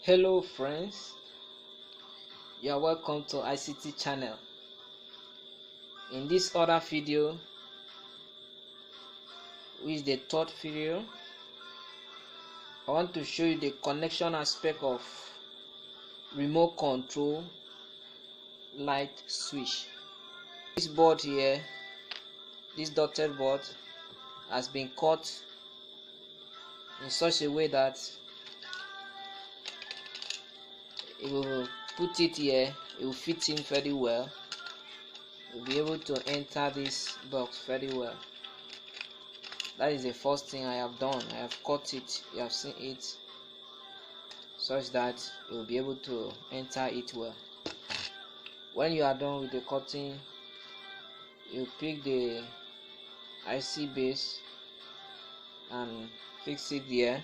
Hello friends, you are welcome to ICT channel. In this other video, which is the third video, I want to show you the connection aspect of remote control light switch. This board here, this dotted board, has been cut in such a way that it will put it here, it will fit in very well. You'll be able to enter this box very well. That is the first thing I have done. I have cut it, you have seen it, such that you will be able to enter it well. When you are done with the cutting, you pick the IC base and fix it there.